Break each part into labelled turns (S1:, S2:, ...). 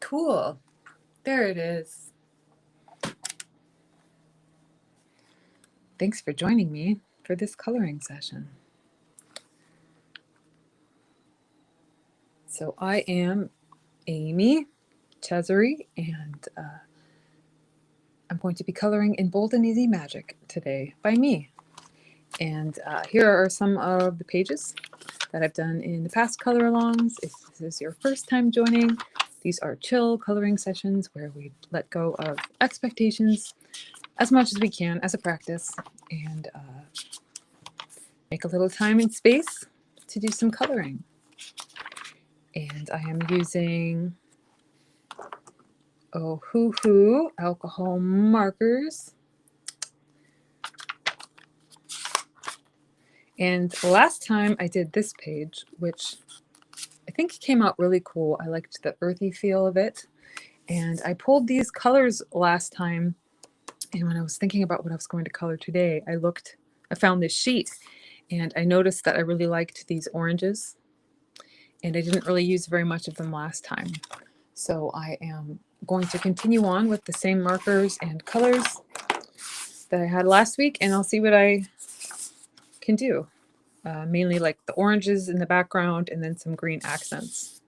S1: Cool. There it is. Thanks for joining me for this coloring session. So I am Amy Chesery, and I'm going to be coloring in Bold and Easy Magic today by me. And here are some of the pages that I've done in the past color-alongs. If this is your first time joining, these are chill coloring sessions where we let go of expectations as much as we can as a practice and make a little time and space to do some coloring. And I am using Ohuhu alcohol markers. And last time I did this page, which I think came out really cool. I liked the earthy feel of it. And I pulled these colors last time. And when I was thinking about what I was going to color today, I found this sheet and I noticed that I really liked these oranges. And I didn't really use very much of them last time. So I am going to continue on with the same markers and colors that I had last week, and I'll see what I can do. Mainly like the oranges in the background and then some green accents.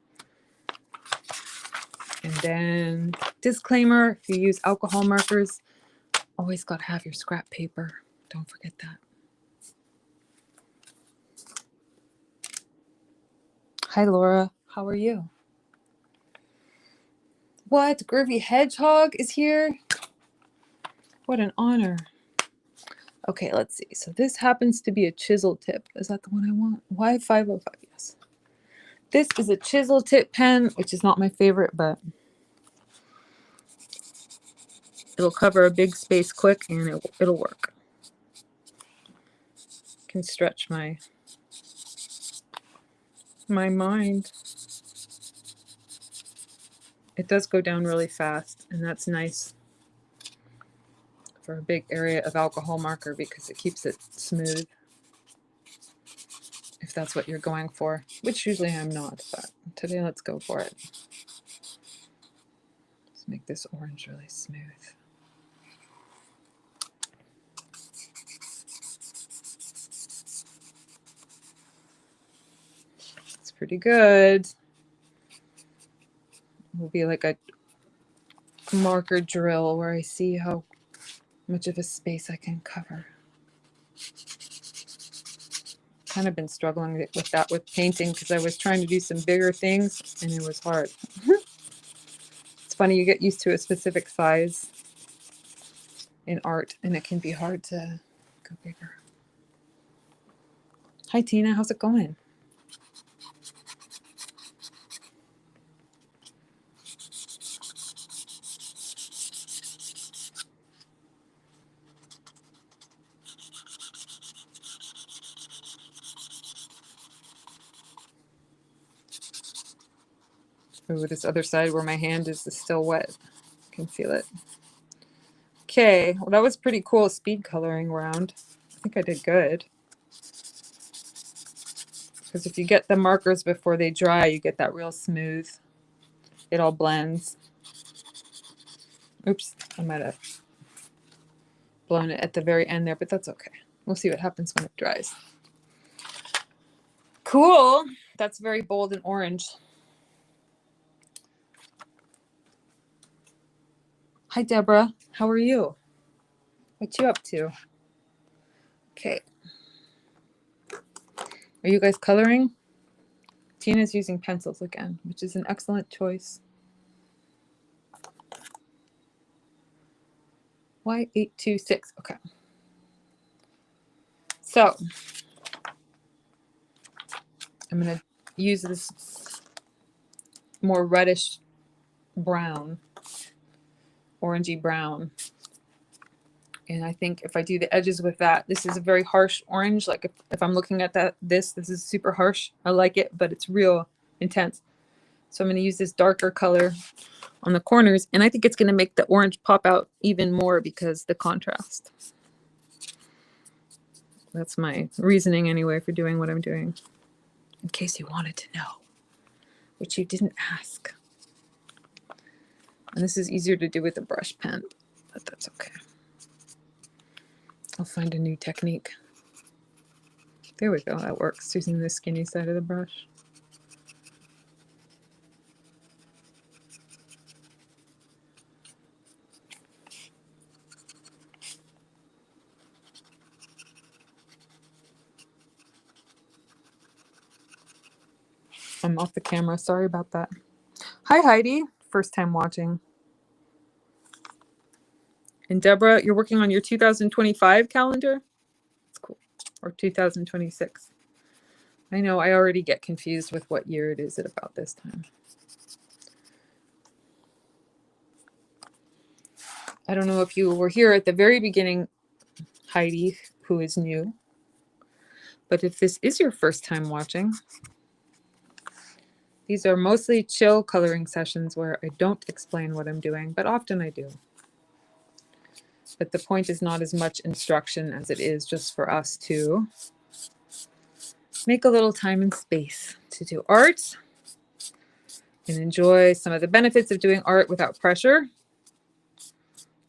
S1: And then disclaimer, if you use alcohol markers, always got to have your scrap paper. Don't forget that. Hi Laura, how are you? What? Groovy Hedgehog is here? What an honor. Okay, let's see. So this happens to be a chisel tip. Is that the one I want? Y505, yes. This is a chisel tip pen, which is not my favorite, but it'll cover a big space quick and it'll work. Can stretch my mind. It does go down really fast, and that's nice for a big area of alcohol marker because it keeps it smooth, if that's what you're going for, which usually I'm not, but today let's go for it. Let's make this orange really smooth. It's pretty good. It will be like a marker drill where I see how much of a space I can cover. Kind of been struggling with that with painting because I was trying to do some bigger things and it was hard. It's funny, you get used to a specific size in art and it can be hard to go bigger. Hi Tina, how's it going? Ooh, this other side where my hand is still wet. I can feel it. Okay, well that was pretty cool speed coloring round. I think I did good. Because if you get the markers before they dry, you get that real smooth. It all blends. Oops, I might have blown it at the very end there, but that's okay. We'll see what happens when it dries. Cool. That's very bold and orange. Hi, Deborah. How are you? What you up to? Okay. Are you guys coloring? Tina's using pencils again, which is an excellent choice. Y826. Okay. So I'm going to use this more reddish brown, orangey brown. And I think if I do the edges with that, this is a very harsh orange. Like if I'm looking at this is super harsh. I like it, but it's real intense. So I'm going to use this darker color on the corners. And I think it's going to make the orange pop out even more because the contrast. That's my reasoning anyway for doing what I'm doing. In case you wanted to know, which you didn't ask. And this is easier to do with a brush pen, but that's okay. I'll find a new technique. There we go, that works, using the skinny side of the brush. I'm off the camera, sorry about that. Hi Heidi, first time watching. And Deborah, you're working on your 2025 calendar? That's cool. Or 2026. I know I already get confused with what year it is at about this time. I don't know if you were here at the very beginning, Heidi, who is new. But if this is your first time watching, these are mostly chill coloring sessions where I don't explain what I'm doing, but often I do. But the point is not as much instruction as it is just for us to make a little time and space to do art and enjoy some of the benefits of doing art without pressure,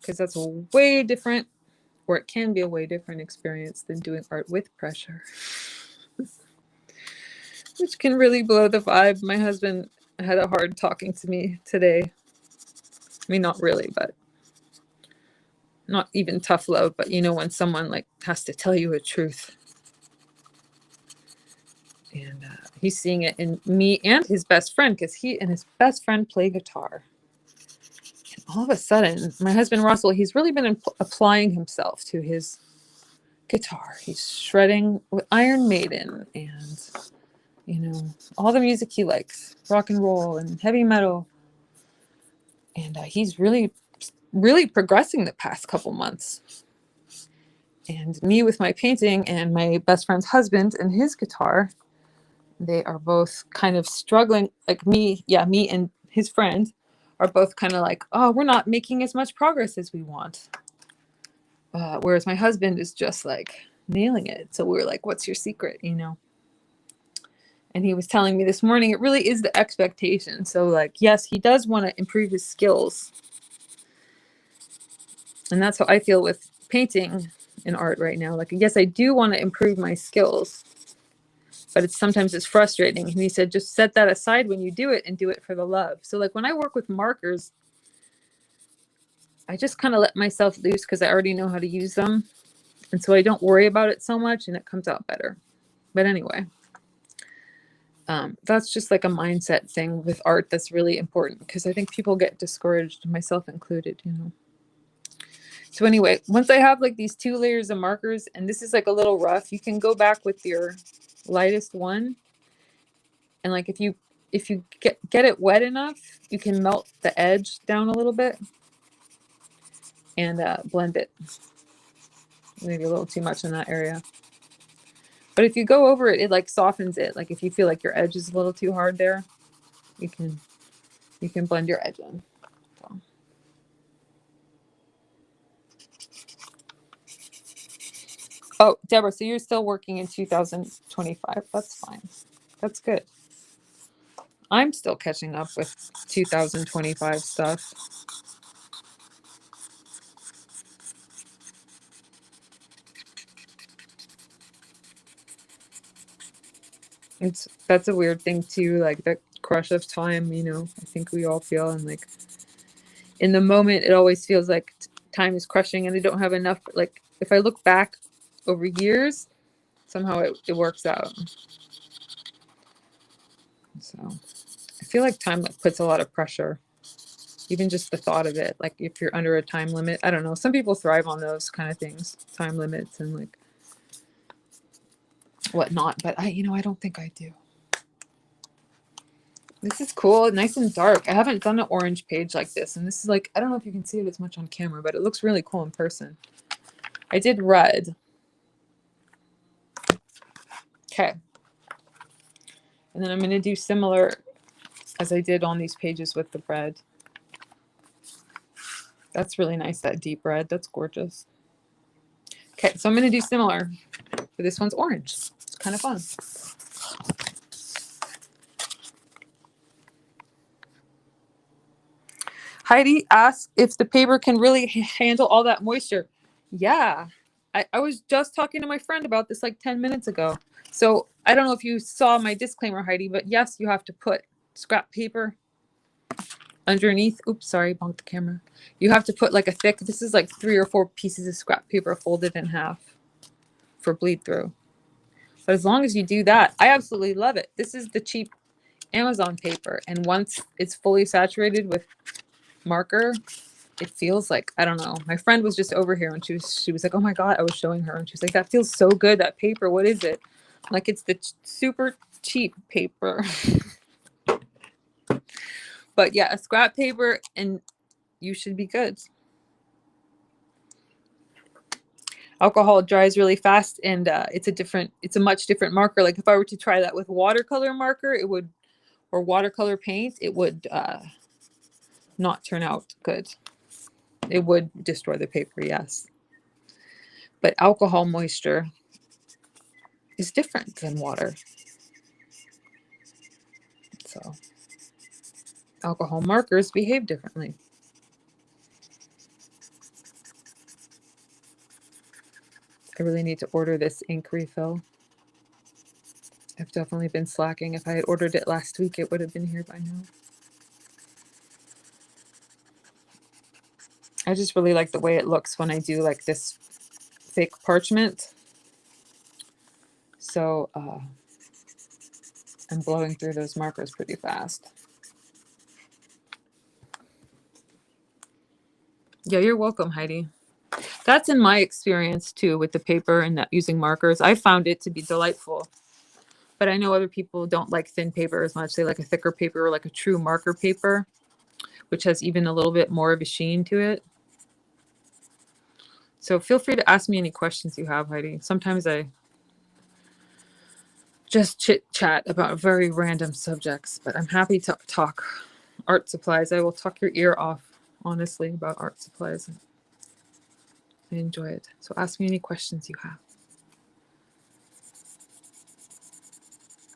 S1: because that's a way different, or it can be a way different experience than doing art with pressure, which can really blow the vibe. My husband had a hard talking to me today. I mean, not really, but not even tough love, but you know, when someone like has to tell you a truth. And he's seeing it in me and his best friend, because he and his best friend play guitar. And all of a sudden, my husband Russell, he's really been applying himself to his guitar. He's shredding with Iron Maiden and, you know, all the music he likes, rock and roll and heavy metal. And he's really progressing the past couple months. And me with my painting and my best friend's husband and his guitar, they are both kind of struggling, like me and his friend are both kind of like, oh, we're not making as much progress as we want. Whereas my husband is just like nailing it. So we're like, what's your secret, you know? And he was telling me this morning, it really is the expectation. So like, yes, he does want to improve his skills. And that's how I feel with painting and art right now. Like, yes, I do want to improve my skills, but sometimes it's frustrating. And he said, just set that aside when you do it and do it for the love. So like when I work with markers, I just kind of let myself loose because I already know how to use them. And so I don't worry about it so much and it comes out better. But anyway, that's just like a mindset thing with art that's really important, because I think people get discouraged, myself included, you know. So anyway, once I have like these 2 layers of markers, and this is like a little rough, you can go back with your lightest one. And like if you get it wet enough, you can melt the edge down a little bit and blend it. Maybe a little too much in that area. But if you go over it, it like softens it. Like if you feel like your edge is a little too hard there, you can blend your edge in. So. Oh, Deborah, so you're still working in 2025. That's fine. That's good. I'm still catching up with 2025 stuff. That's a weird thing too, like the crush of time, you know, I think we all feel, and like in the moment it always feels like time is crushing and I don't have enough, but like if I look back over years, somehow it works out. So I feel like time like puts a lot of pressure, even just the thought of it. Like if you're under a time limit, I don't know, some people thrive on those kind of things, time limits and like whatnot, but I don't think I do. This is cool, nice and dark. I haven't done an orange page like this, and this is like, I don't know if you can see it as much on camera, but it looks really cool in person. I did red. Okay. And then I'm going to do similar as I did on these pages with the red. That's really nice, that deep red. That's gorgeous. Okay, so I'm going to do similar, but this one's orange. It's kind of fun. Heidi asked if the paper can really handle all that moisture. Yeah, I was just talking to my friend about this like 10 minutes ago. So I don't know if you saw my disclaimer, Heidi, but yes, you have to put scrap paper underneath. Oops, sorry, bonked the camera. You have to put like a thick, this is like 3 or 4 pieces of scrap paper folded in half for bleed through. But as long as you do that, I absolutely love it. This is the cheap Amazon paper. And once it's fully saturated with marker, it feels like, I don't know. My friend was just over here and she was like, oh my God, I was showing her and she was like, that feels so good, that paper. What is it? Like, it's the super cheap paper. But yeah, a scrap paper and you should be good. Alcohol dries really fast and it's a much different marker. Like if I were to try that with watercolor marker, it would, or watercolor paint, it would not turn out good. It would destroy the paper, yes. But alcohol moisture is different than water. So alcohol markers behave differently. I really need to order this ink refill. I've definitely been slacking. If I had ordered it last week, it would have been here by now. I just really like the way it looks when I do like this fake parchment. So I'm blowing through those markers pretty fast. Yeah, you're welcome, Heidi. That's in my experience too with the paper and that using markers. I found it to be delightful. But I know other people don't like thin paper as much. They like a thicker paper or like a true marker paper, which has even a little bit more of a sheen to it. So feel free to ask me any questions you have, Heidi. Sometimes I just chit chat about very random subjects, but I'm happy to talk art supplies. I will talk your ear off, honestly, about art supplies. I enjoy it. So ask me any questions you have.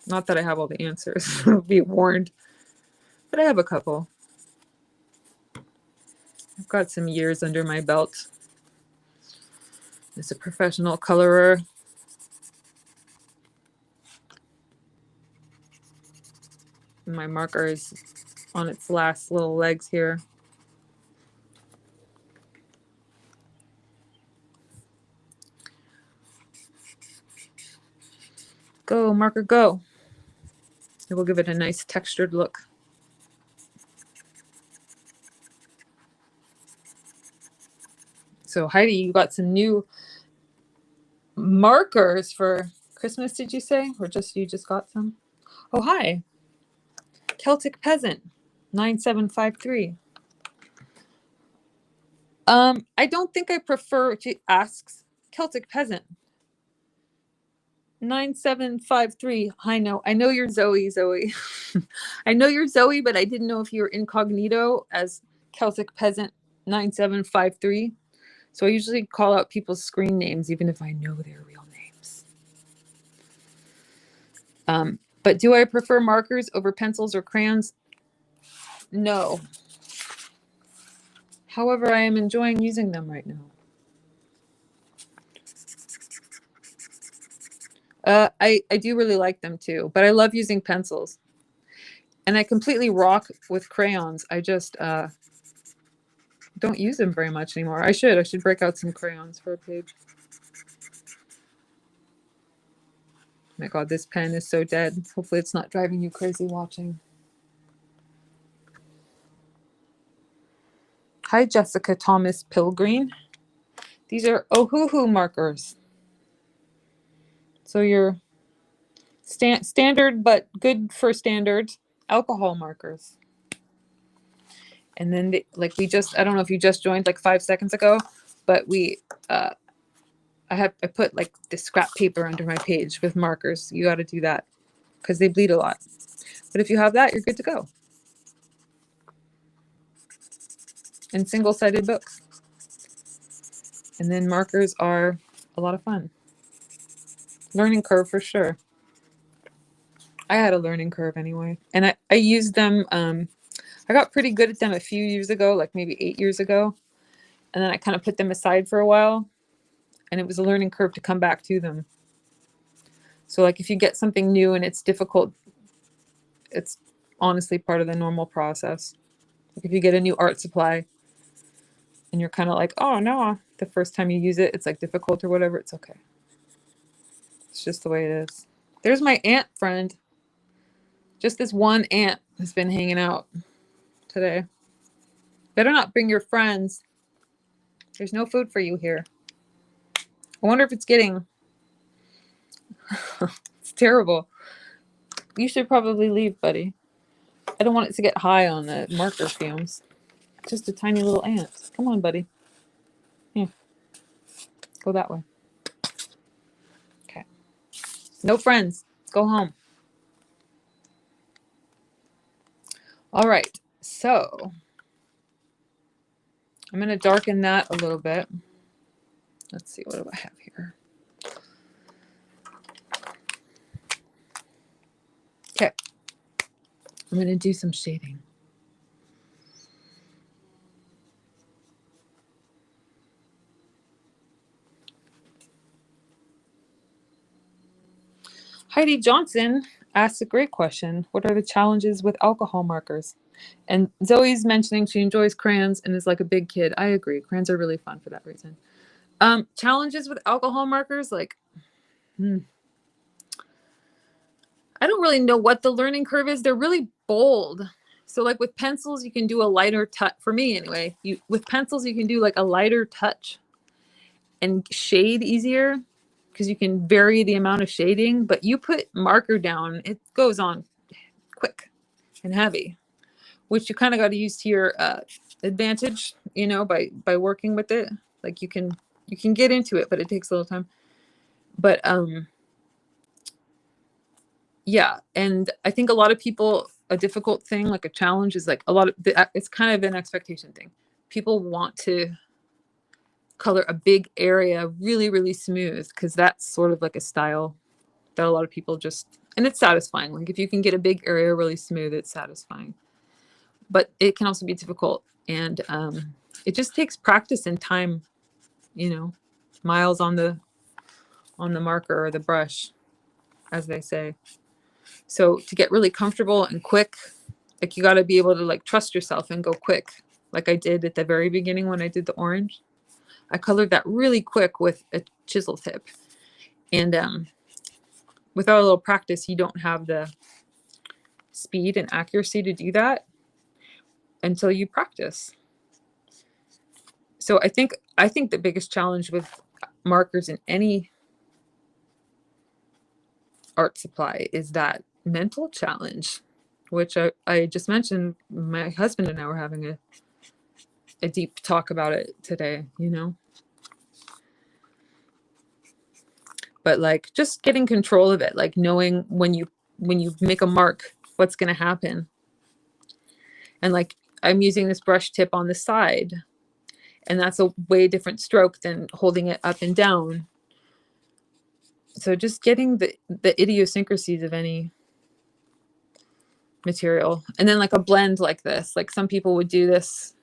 S1: Not that I have all the answers, be warned, but I have a couple. I've got some years under my belt as a professional colorer. My marker is on its last little legs here. Go, marker, go. It will give it a nice textured look. So Heidi, you got some new markers for Christmas, did you say? Or you just got some? Oh, hi. Celtic Peasant, 9753. I don't think I prefer, she asks, Celtic Peasant. 9753. I know you're Zoe. I know you're Zoe, but I didn't know if you were incognito as Celtic Peasant 9753. So I usually call out people's screen names, even if I know their real names. But do I prefer markers over pencils or crayons? No. However, I am enjoying using them right now. I do really like them too, but I love using pencils. And I completely rock with crayons. I just don't use them very much anymore. I should break out some crayons for a page. Oh my God, this pen is so dead. Hopefully it's not driving you crazy watching. Hi, Jessica Thomas Pilgreen. These are Ohuhu markers. So you're standard, but good for standard alcohol markers. And then I don't know if you just joined like 5 seconds ago, but I put like this scrap paper under my page with markers. You got to do that because they bleed a lot. But if you have that, you're good to go. And single-sided books. And then markers are a lot of fun. Learning curve for sure. I had a learning curve anyway. And I used them, I got pretty good at them a few years ago, like maybe 8 years ago. And then I kind of put them aside for a while. And it was a learning curve to come back to them. So like if you get something new and it's difficult, it's honestly part of the normal process. Like if you get a new art supply and you're kind of like, oh no, the first time you use it, it's like difficult or whatever, it's okay. It's just the way it is. There's my ant friend. Just this one ant has been hanging out today. Better not bring your friends. There's no food for you here. I wonder if it's getting... It's terrible. You should probably leave, buddy. I don't want it to get high on the marker fumes. Just a tiny little ant. Come on, buddy. Here. Go that way. Okay. No friends. Go home. All right. So I'm going to darken that a little bit. Let's see. What do I have here? Okay. I'm going to do some shading. Heidi Johnson asks a great question. What are the challenges with alcohol markers? And Zoe's mentioning she enjoys crayons and is like a big kid. I agree. Crayons are really fun for that reason. Challenges with alcohol markers, like, I don't really know what the learning curve is. They're really bold. So like with pencils, you can do a lighter touch. For me anyway, with pencils, you can do like a lighter touch and shade easier because you can vary the amount of shading. But you put marker down, it goes on quick and heavy, which you kind of got to use to your advantage, you know, by working with it. Like you can get into it, but it takes a little time. But yeah, and I think a lot of people, a difficult thing, like a challenge, is like it's kind of an expectation thing. People want to color a big area really, really smooth because that's sort of like a style that a lot of people just, and it's satisfying. Like if you can get a big area really smooth, it's satisfying. But it can also be difficult, and it just takes practice and time, you know, miles on the marker or the brush, as they say. So to get really comfortable and quick, like you got to be able to like trust yourself and go quick, like I did at the very beginning when I did the orange. I colored that really quick with a chisel tip, and without a little practice, you don't have the speed and accuracy to do that until you practice. So I think the biggest challenge with markers in any art supply is that mental challenge, which I just mentioned. My husband and I were having a deep talk about it today, you know. But like just getting control of it, like knowing when you make a mark, what's going to happen. And like I'm using this brush tip on the side, and that's a way different stroke than holding it up and down. So just getting the idiosyncrasies of any material. And then like a blend like this, like some people would do this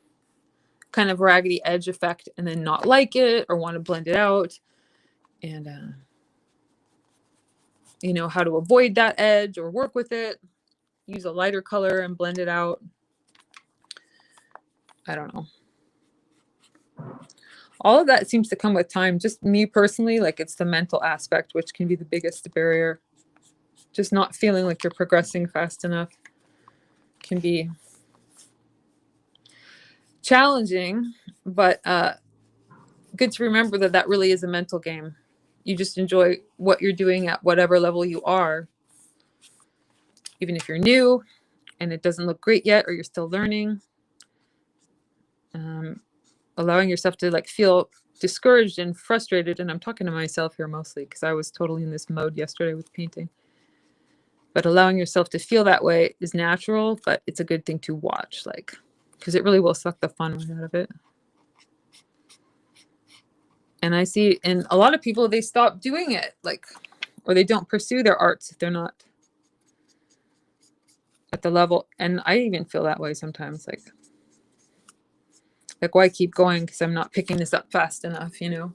S1: kind of raggedy edge effect and then not like it or want to blend it out. And you know how to avoid that edge or work with it. Use a lighter color and blend it out. I don't know. All of that seems to come with time. Just me personally, like it's the mental aspect, which can be the biggest barrier. Just not feeling like you're progressing fast enough can be challenging, but good to remember that that really is a mental game. You just enjoy what you're doing at whatever level you are. Even if you're new and it doesn't look great yet, or you're still learning, allowing yourself to like feel discouraged and frustrated. And I'm talking to myself here mostly because I was totally in this mode yesterday with painting. But allowing yourself to feel that way is natural, but it's a good thing to watch, like, because it really will suck the fun right out of it. And I see in a lot of people, they stop doing it, like, or they don't pursue their arts if they're not at the level. And I even feel that way sometimes, like why keep going, because I'm not picking this up fast enough, you know.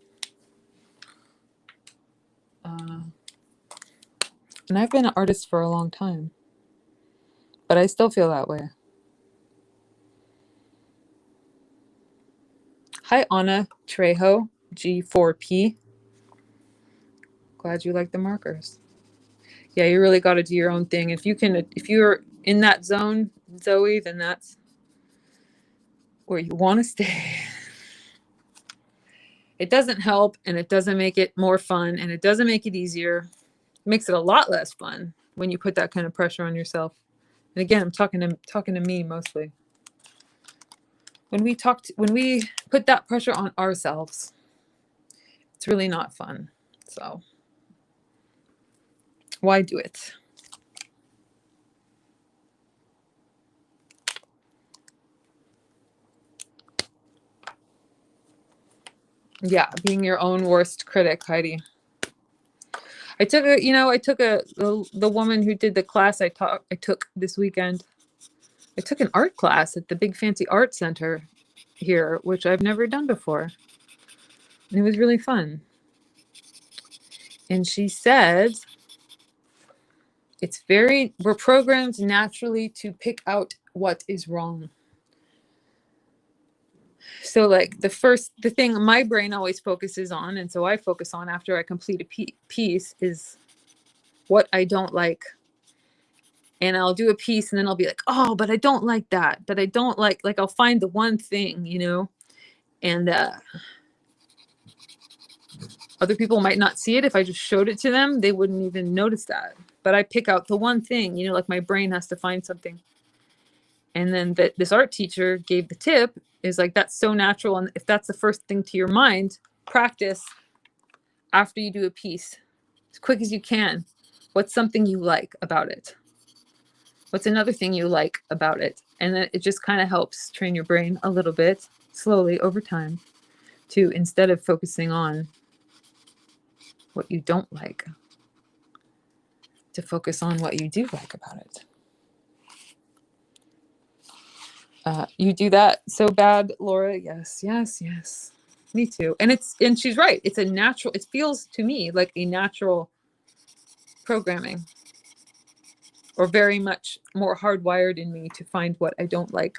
S1: And I've been an artist for a long time, but I still feel that way. Hi, Anna Trejo, G4P. Glad you like the markers. Yeah, you really got to do your own thing. If you're in that zone, Zoe, then that's where you want to stay. It doesn't help, and it doesn't make it more fun, and it doesn't make it easier. It makes it a lot less fun when you put that kind of pressure on yourself. And again, I'm talking to me mostly. When we put that pressure on ourselves, it's really not fun. So why do it? Yeah, being your own worst critic, Heidi. I took the woman who did the class I took this weekend. I took an art class at the Big Fancy Art Center here, which I've never done before. And it was really fun. And she said, we're programmed naturally to pick out what is wrong. So like the thing my brain always focuses on, and so I focus on after I complete a piece, is what I don't like. And I'll do a piece and then I'll be like, oh, but I don't like that. But I don't like I'll find the one thing, you know, and other people might not see it. If I just showed it to them, they wouldn't even notice that. But I pick out the one thing, you know, like my brain has to find something. And then this art teacher gave the tip, is like, that's so natural. And if that's the first thing to your mind, practice after you do a piece as quick as you can. What's something you like about it? What's another thing you like about it? And then it just kind of helps train your brain a little bit slowly over time to, instead of focusing on what you don't like, to focus on what you do like about it. You do that so bad, Laura. Yes. Me too. And she's right. It's a natural, it feels to me like a natural programming, or very much more hardwired in me to find what I don't like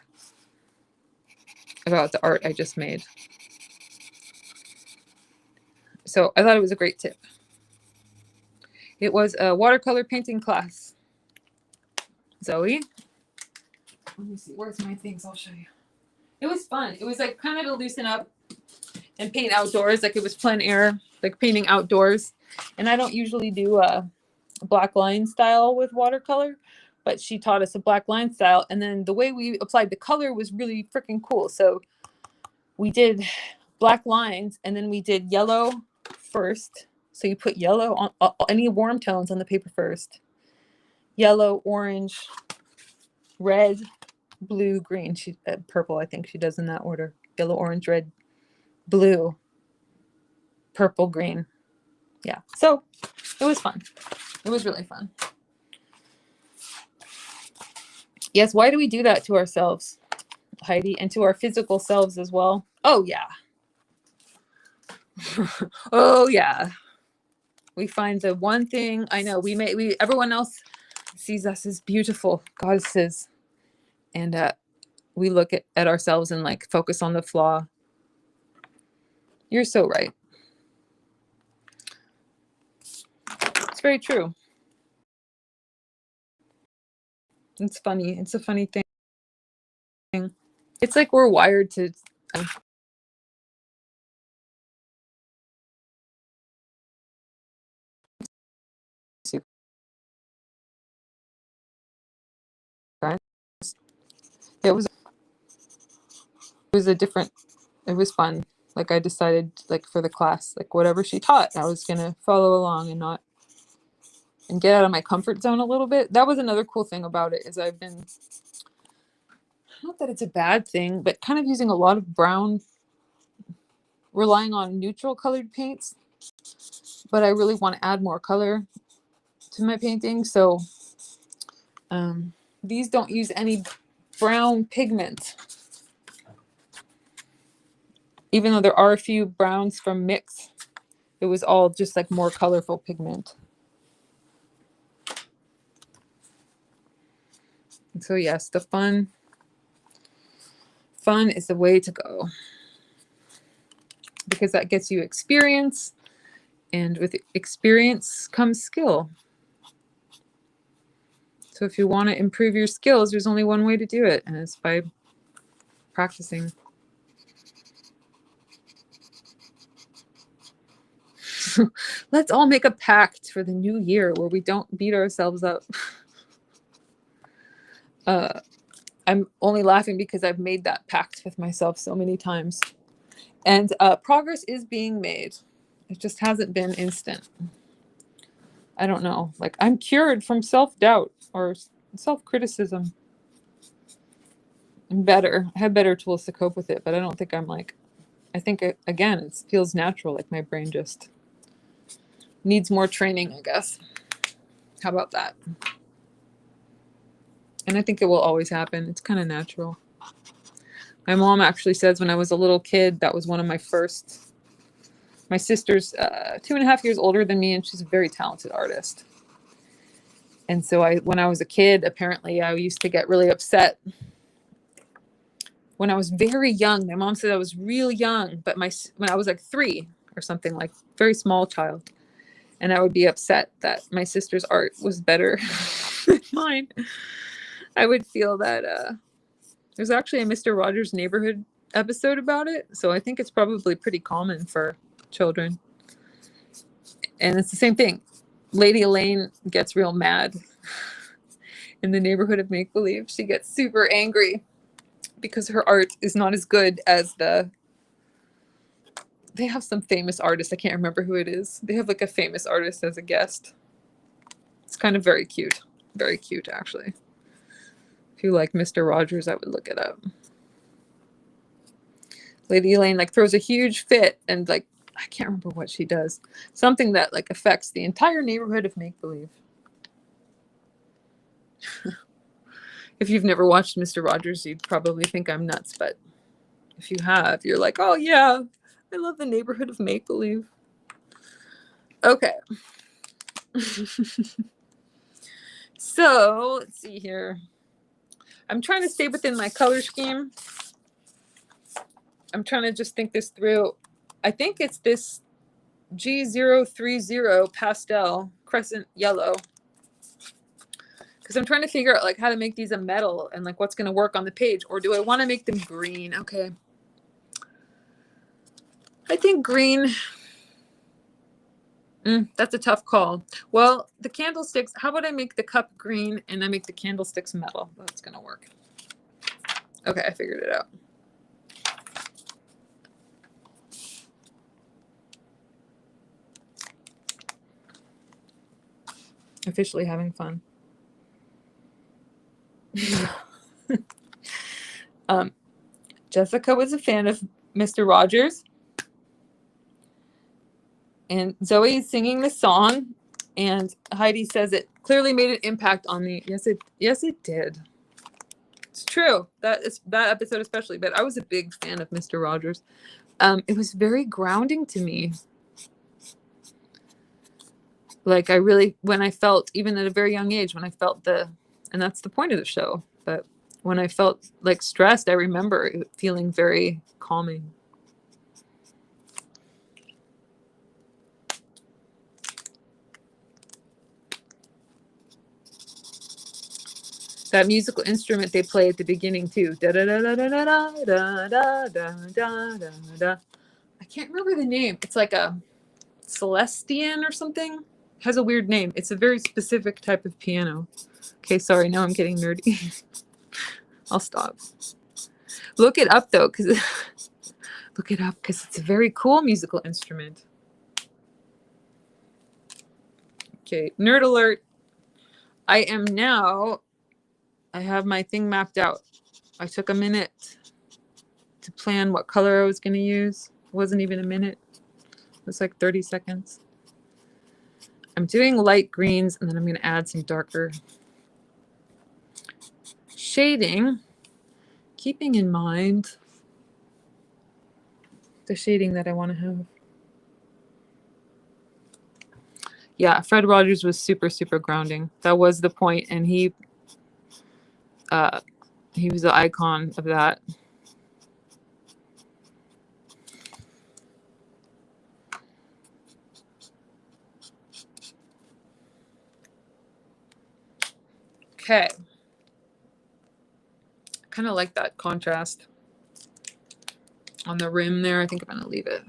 S1: about the art I just made. So I thought it was a great tip. It was a watercolor painting class. Zoe, let me see, where's my things? I'll show you. It was fun. It was like kind of to loosen up and paint outdoors. Like it was plein air, like painting outdoors. And I don't usually do a black line style with watercolor, but she taught us a black line style. And then the way we applied the color was really freaking cool. So we did black lines, and then we did yellow first. So you put yellow on any warm tones on the paper first. Yellow, orange, red, blue, green. Purple, I think she does in that order. Yellow, orange, red, blue, purple, green. Yeah. So it was fun. It was really fun. Yes. Why do we do that to ourselves, Heidi, and to our physical selves as well? Oh, yeah. Oh, yeah. We find the one thing. I know everyone else sees us as beautiful goddesses, and we look at ourselves and like focus on the flaw. You're so right. It's very true. It's funny. It's a funny thing. It's like we're wired to. It was a different. It was fun. Like I decided, like for the class, like whatever she taught, I was gonna follow along and get out of my comfort zone a little bit. That was another cool thing about it, is I've been, not that it's a bad thing, but kind of using a lot of brown, relying on neutral colored paints. But I really want to add more color to my painting. So These don't use any brown pigment, even though there are a few browns from Mix. It was all just like more colorful pigment. And so yes, the fun is the way to go, because that gets you experience, and with experience comes skill. So if you want to improve your skills, there's only one way to do it, and it's by practicing. Let's all make a pact for the new year where we don't beat ourselves up. I'm only laughing because I've made that pact with myself so many times. And progress is being made. It just hasn't been instant. I don't know. Like, I'm cured from self-doubt or self-criticism. I'm better. I have better tools to cope with it, but I don't think I'm like, I think, again, it feels natural. Like my brain just needs more training, I guess. How about that? And I think it will always happen. It's kind of natural. My mom actually says when I was a little kid, that was one of my first. My sister's 2.5 years older than me, and she's a very talented artist. And so when I was a kid, apparently I used to get really upset when I was very young. My mom said I was real young, but when I was like 3 or something, like very small child, and I would be upset that my sister's art was better than mine. I would feel that there's actually a Mr. Rogers' Neighborhood episode about it, so I think it's probably pretty common for children. And it's the same thing. Lady Elaine gets real mad in the Neighborhood of Make Believe. She gets super angry because her art is not as good as they have some famous artist. I can't remember who it is. They have like a famous artist as a guest. It's kind of very cute. Very cute, actually. If you like Mr. Rogers, I would look it up. Lady Elaine like throws a huge fit, and like, I can't remember what she does. Something that like affects the entire neighborhood of Make Believe. If you've never watched Mr. Rogers, you'd probably think I'm nuts, but if you have, you're like, oh yeah, I love the neighborhood of Make Believe. Okay. So let's see here. I'm trying to stay within my color scheme. I'm trying to just think this through. I think it's this G030 pastel crescent yellow, because I'm trying to figure out like how to make these a metal and like what's going to work on the page. Or do I want to make them green? Okay. I think green. That's a tough call. Well, the candlesticks, how about I make the cup green and I make the candlesticks metal? That's going to work. Okay, I figured it out. Officially having fun. Jessica was a fan of Mr. Rogers. And Zoe is singing the song, and Heidi says it clearly made an impact on me. Yes, it did. It's true. That episode especially, but I was a big fan of Mr. Rogers. It was very grounding to me. Like when I felt, even at a very young age, when I felt and that's the point of the show, but when I felt like stressed, I remember it feeling very calming. That musical instrument they play at the beginning too. Da da da da da da da da da da da da. I can't remember the name. It's like a Celestian or something. It has a weird name. It's a very specific type of piano. Okay, sorry. Now I'm getting nerdy. I'll stop. Look it up though, because it's a very cool musical instrument. Okay, nerd alert. I have my thing mapped out. I took a minute to plan what color I was going to use. It wasn't even a minute. It was like 30 seconds. I'm doing light greens, and then I'm going to add some darker shading, keeping in mind the shading that I want to have. Yeah, Fred Rogers was super, super grounding. That was the point, and he was the icon of that. Okay. Kind of like that contrast on the rim there. I think I'm going to leave it.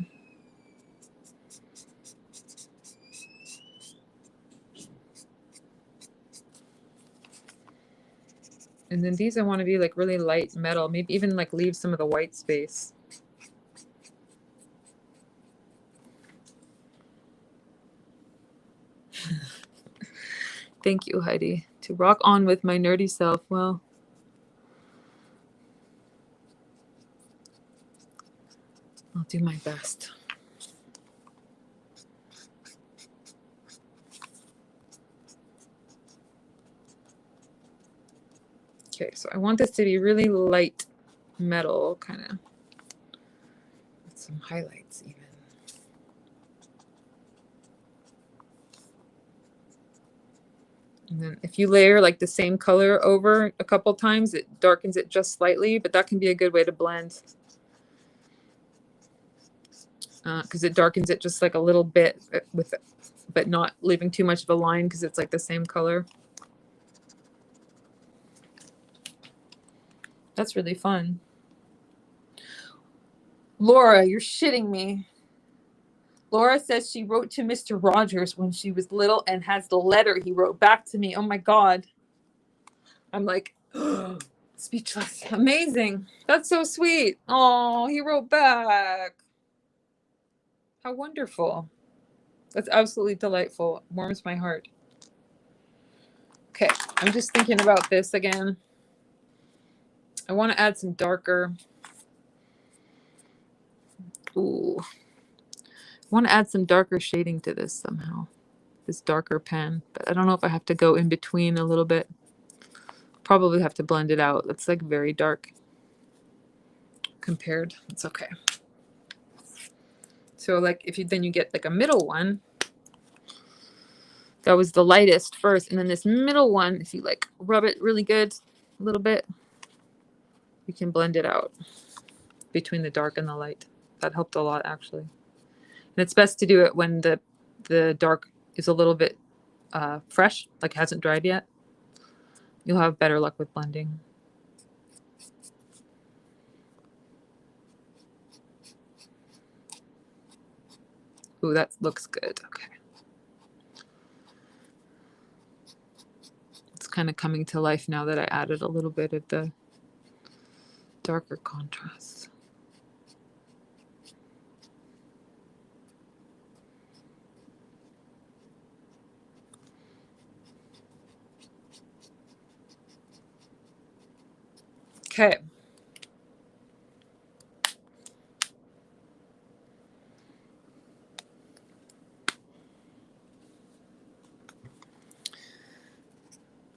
S1: And then these I want to be like really light metal, maybe even like leave some of the white space. Thank you, Heidi. To rock on with my nerdy self. Well, I'll do my best. Okay, so I want this to be really light metal, kind of, with some highlights even. And then if you layer like the same color over a couple times, it darkens it just slightly, but that can be a good way to blend. Because it darkens it just like a little bit with it, but not leaving too much of a line because it's like the same color. That's really fun. Laura, you're shitting me. Laura says she wrote to Mr. Rogers when she was little and has the letter he wrote back to me. Oh my God. I'm like, speechless. Amazing. That's so sweet. Oh, he wrote back. How wonderful. That's absolutely delightful. Warms my heart. Okay, I'm just thinking about this again. I want to add some darker. Ooh. I want to add some darker shading to this somehow. This darker pen. But I don't know if I have to go in between a little bit. Probably have to blend it out. It's like very dark compared. It's okay. So like if you then you get like a middle one. That was the lightest first, and then this middle one, if you like rub it really good a little bit, you can blend it out between the dark and the light. That helped a lot actually. And it's best to do it when the dark is a little bit fresh, like hasn't dried yet. You'll have better luck with blending. Ooh, that looks good. Okay. It's kind of coming to life now that I added a little bit of the darker contrast. Okay.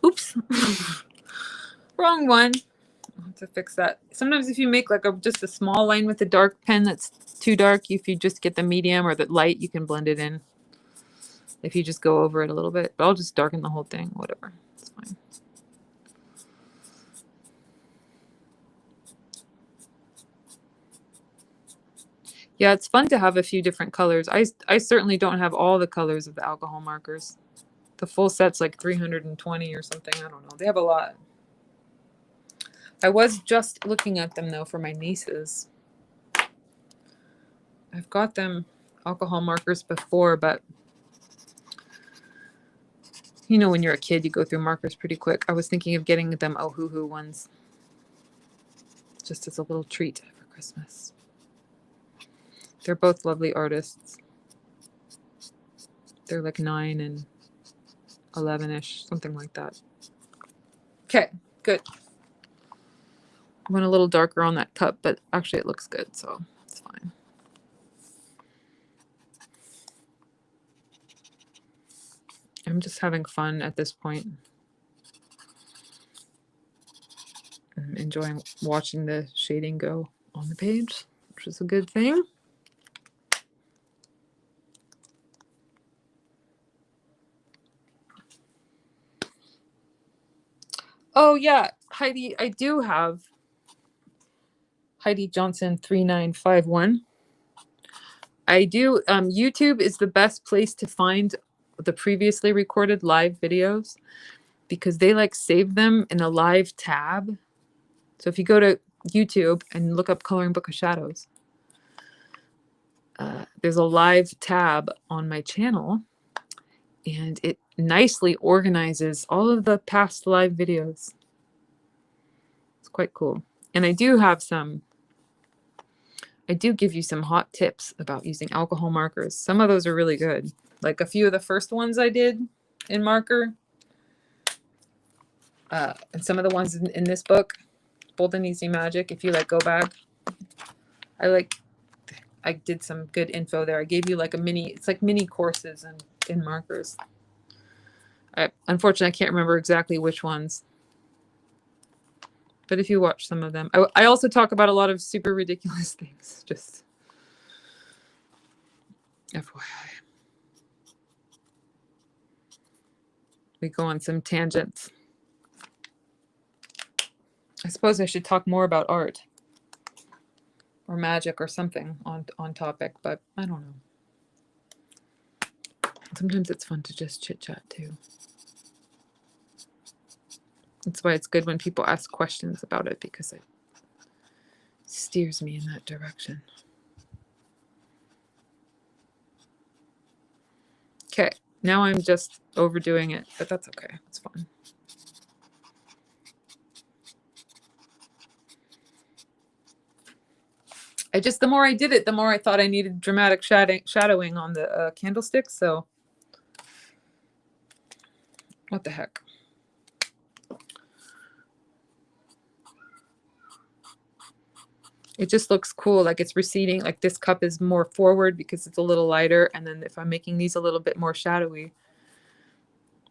S1: Oops. Wrong one. I'll have to fix that. Sometimes if you make like just a small line with a dark pen that's too dark, if you just get the medium or the light, you can blend it in. If you just go over it a little bit. But I'll just darken the whole thing, whatever. It's fine. Yeah, it's fun to have a few different colors. I certainly don't have all the colors of the alcohol markers. The full set's like 320 or something. I don't know. They have a lot. I was just looking at them though for my nieces. I've got them alcohol markers before, but you know when you're a kid, you go through markers pretty quick. I was thinking of getting them Ohuhu ones. Just as a little treat for Christmas. They're both lovely artists. They're like 9 and 11-ish, something like that. Okay, good. I went a little darker on that cup, but actually it looks good, so it's fine. I'm just having fun at this point. enjoying watching the shading go on the page, which is a good thing. Oh yeah, Heidi, I do have Heidi Johnson 3951. I do. YouTube is the best place to find the previously recorded live videos because they like save them in a live tab. So if you go to YouTube and look up Coloring Book of Shadows, there's a live tab on my channel, and it nicely organizes all of the past live videos. It's quite cool. And I do give you some hot tips about using alcohol markers. Some of those are really good. Like a few of the first ones I did in marker, and some of the ones in this book, Bold and Easy Magic. If you like go back, I did some good info there. I gave you like it's like mini courses in markers. Unfortunately, I can't remember exactly which ones. But if you watch some of them, I also talk about a lot of super ridiculous things. Just FYI. We go on some tangents. I suppose I should talk more about art or magic or something on topic, but I don't know. Sometimes it's fun to just chit chat too. That's why it's good when people ask questions about it, because it steers me in that direction. Okay, now I'm just overdoing it, but that's okay. It's fun. The more I did it, the more I thought I needed dramatic shadowing on the candlesticks. So what the heck? It just looks cool. Like it's receding. Like this cup is more forward because it's a little lighter. And then if I'm making these a little bit more shadowy,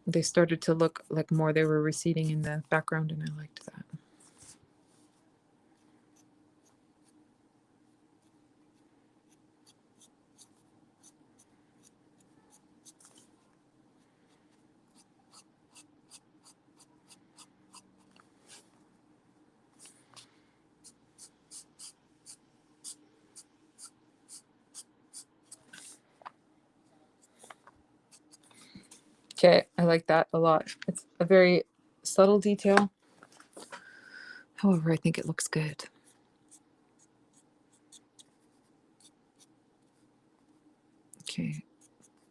S1: they started to look like more they were receding in the background, and I liked that. Okay, I like that a lot. It's a very subtle detail. However, I think it looks good. Okay,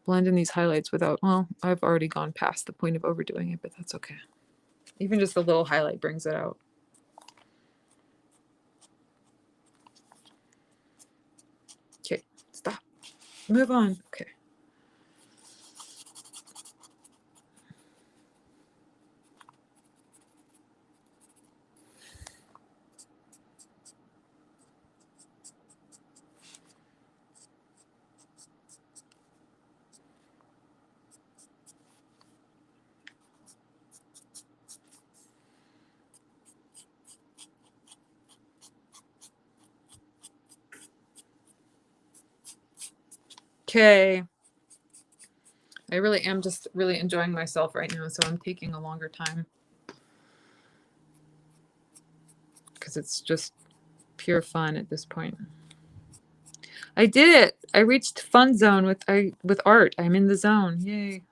S1: blend in these highlights without, well, I've already gone past the point of overdoing it, but that's okay. Even just a little highlight brings it out. Okay, stop. Move on. Okay. Okay. I really am just really enjoying myself right now, so I'm taking a longer time because it's just pure fun at this point. I did it. I reached fun zone with art. I'm in the zone. Yay.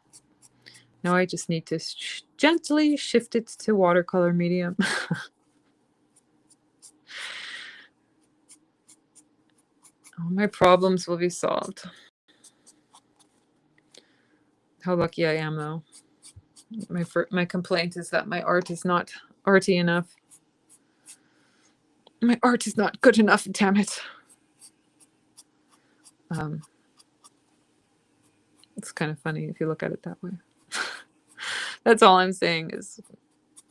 S1: Now I just need to gently shift it to watercolor medium. All my problems will be solved. How lucky I am, though. My complaint is that my art is not arty enough. My art is not good enough, damn it. It's kind of funny if you look at it that way. That's all I'm saying is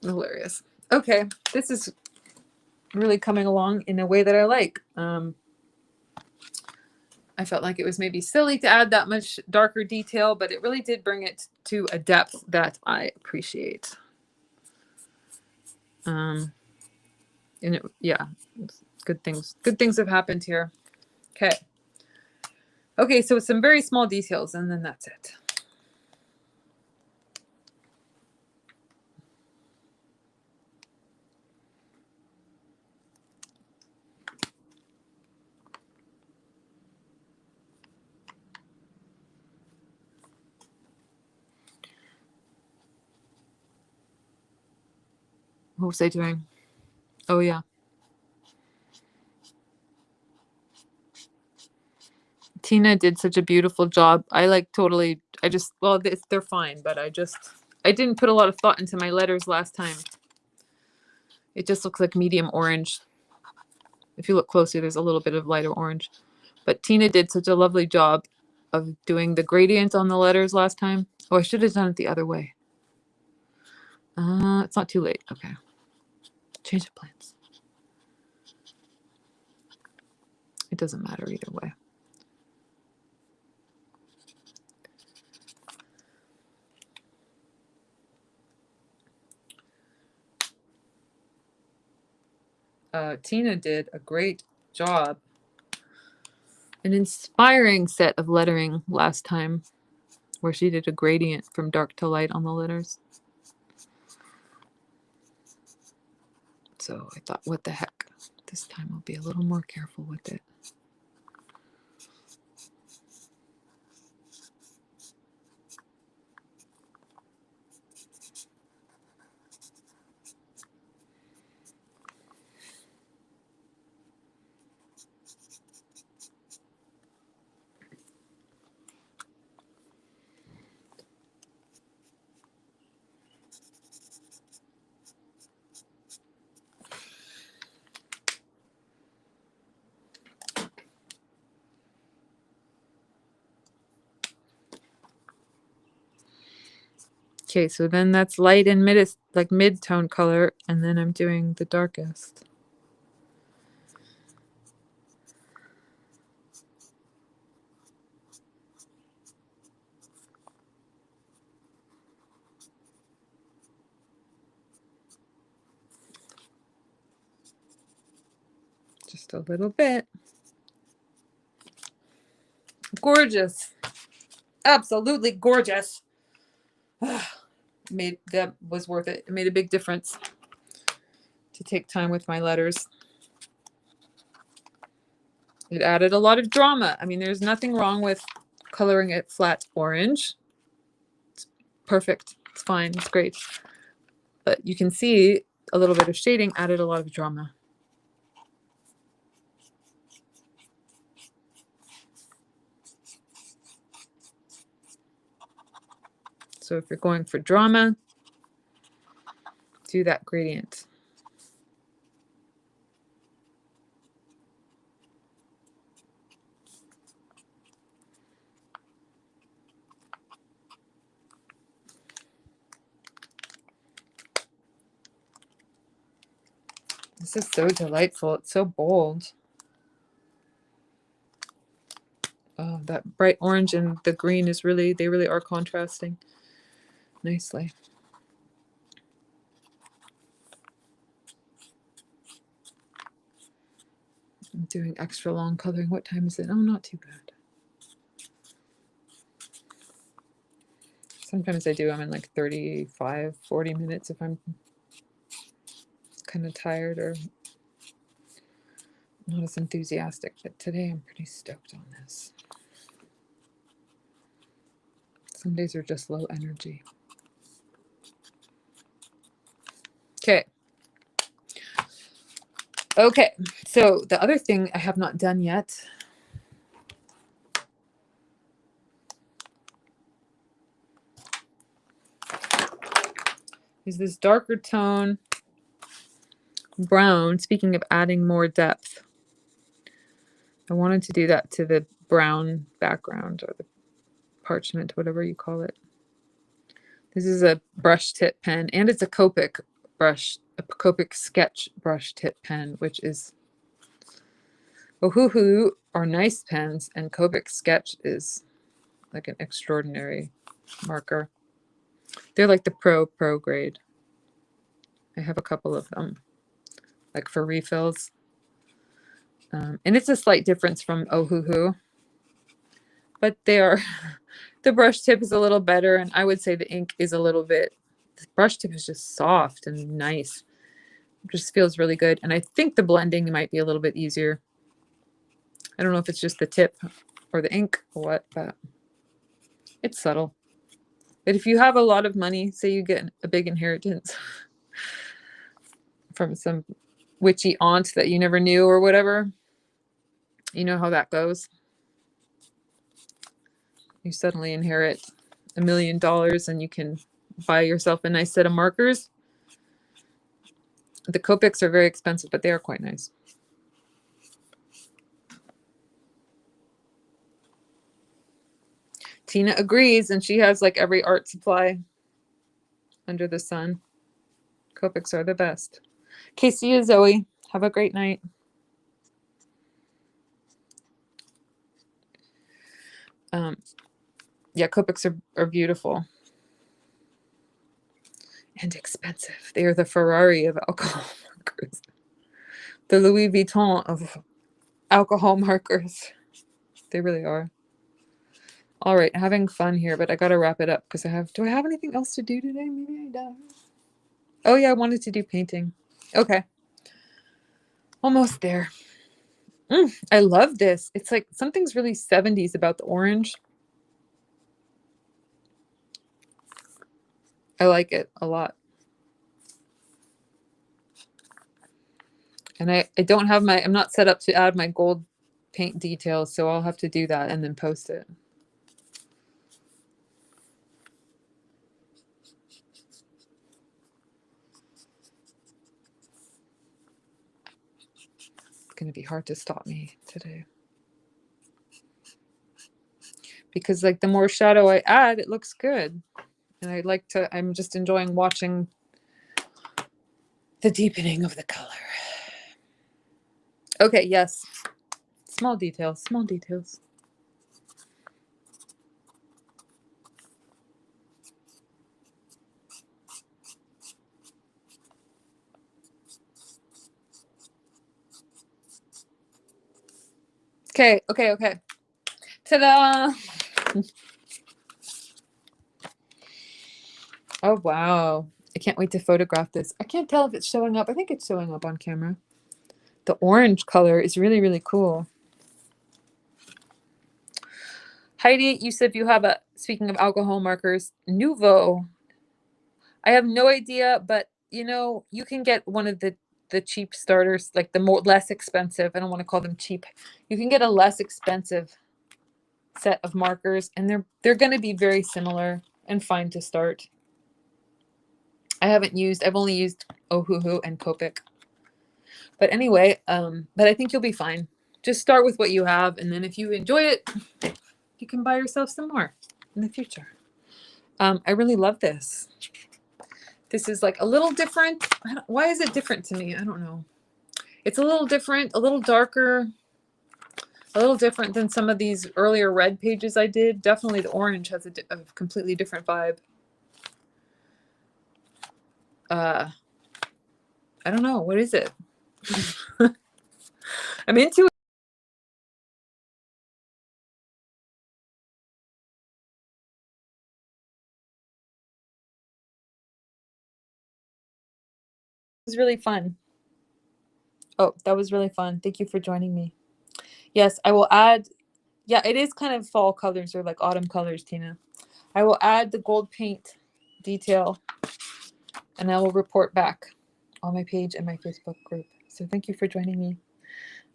S1: hilarious. Okay, this is really coming along in a way that I like. I felt like it was maybe silly to add that much darker detail, but it really did bring it to a depth that I appreciate. And it, yeah, good things have happened here. Okay. Okay, so some very small details, and then that's it. What was I doing? Oh yeah. Tina did such a beautiful job. I like totally, I just, well, they're fine, but I didn't put a lot of thought into my letters last time. It just looks like medium orange. If you look closely, there's a little bit of lighter orange. But Tina did such a lovely job of doing the gradient on the letters last time. Oh, I should have done it the other way. It's not too late. Okay. Change of plans. It doesn't matter either way. Tina did a great job. An inspiring set of lettering last time, where she did a gradient from dark to light on the letters. So I thought, what the heck? This time I'll be a little more careful with it. Okay, so then that's light and mid-tone color, and then I'm doing the darkest. Just a little bit. Gorgeous. Absolutely gorgeous. That was worth it. It made a big difference to take time with my letters. It added a lot of drama. I mean, there's nothing wrong with coloring it flat orange. It's perfect. It's fine. It's great. But you can see a little bit of shading added a lot of drama. So if you're going for drama, do that gradient. This is so delightful. It's so bold. Oh, that bright orange and the green is really, they really are contrasting nicely. I'm doing extra long coloring. What time is it? Oh, not too bad. Sometimes I do them in like 35, 40 minutes if I'm kind of tired or not as enthusiastic. But today I'm pretty stoked on this. Some days are just low energy. Okay. Okay, so the other thing I have not done yet is this darker tone brown. Speaking of adding more depth, I wanted to do that to the brown background or the parchment, whatever you call it. This is a brush tip pen, and it's a Copic brush, a Copic sketch brush tip pen, which is Ohuhu are nice pens, and Copic sketch is like an extraordinary marker. They're like the pro grade. I have a couple of them. like for refills. And it's a slight difference from Ohuhu, but they are, the brush tip is a little better, and I would say the ink is a little bit, the brush tip is just soft and nice. It just feels really good. And I think the blending might be a little bit easier. I don't know if it's just the tip or the ink or what, but it's subtle. But if you have a lot of money, say you get a big inheritance from some witchy aunt that you never knew or whatever, you know how that goes. You suddenly inherit $1 million and you can buy yourself a nice set of markers. The Copics are very expensive, but they are quite nice. Tina agrees, and she has like every art supply under the sun. Copics are the best. Casey and Zoe, have a great night. Yeah, Copics are beautiful. And expensive. They are the Ferrari of alcohol markers. The Louis Vuitton of alcohol markers. They really are. All right, having fun here, but I gotta wrap it up because do I have anything else to do today? Maybe I don't. Oh yeah, I wanted to do painting. Okay. Almost there. I love this. It's like something's really 70s about the orange. I like it a lot. And I don't have I'm not set up to add my gold paint details, so I'll have to do that and then post it. It's going to be hard to stop me today. Because like the more shadow I add, it looks good. And I'm just enjoying watching the deepening of the color. Okay, yes. Small details, small details. Okay. Ta-da! Oh, wow. I can't wait to photograph this. I can't tell if it's showing up. I think it's showing up on camera. The orange color is really, really cool. Heidi, you said you have speaking of alcohol markers, Nouveau. I have no idea, but you can get one of the cheap starters, like the less expensive. I don't want to call them cheap. You can get a less expensive set of markers, and they're going to be very similar and fine to start. I've only used Ohuhu and Copic. But anyway, but I think you'll be fine. Just start with what you have, and then if you enjoy it, you can buy yourself some more in the future. I really love this. This is like a little different. Why is it different to me? I don't know. It's a little different, a little darker, a little different than some of these earlier red pages I did. Definitely the orange has a completely different vibe. I don't know. What is it? I'm into it. It was really fun. Oh, that was really fun. Thank you for joining me. Yes, I will add. Yeah, it is kind of fall colors or like autumn colors, Tina. I will add the gold paint detail and I will report back on my page and my Facebook group. So thank you for joining me.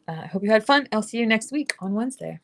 S1: I hope you had fun. I'll see you next week on Wednesday.